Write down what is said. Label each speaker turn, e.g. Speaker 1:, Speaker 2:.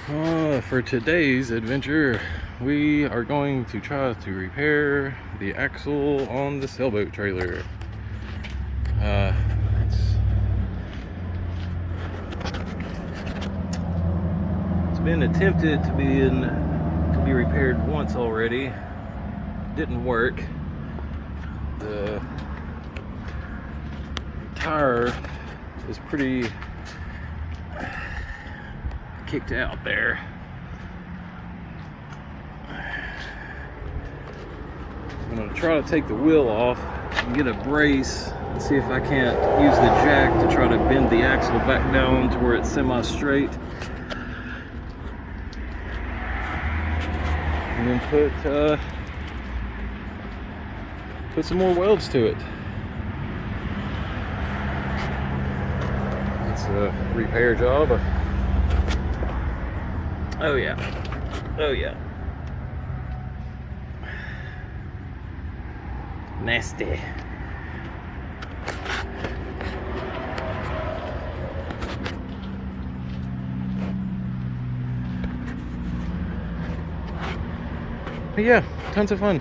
Speaker 1: For today's adventure, we are going to try to repair the axle on the sailboat trailer. It's been attempted to be repaired once already. Didn't work. The tire is pretty kicked out there. I'm going to try to take the wheel off and get a brace and see if I can't use the jack to try to bend the axle back down to where it's semi-straight, and then put some more welds to it. It's a repair job. Oh yeah. Oh yeah. Nasty. But yeah, tons of fun.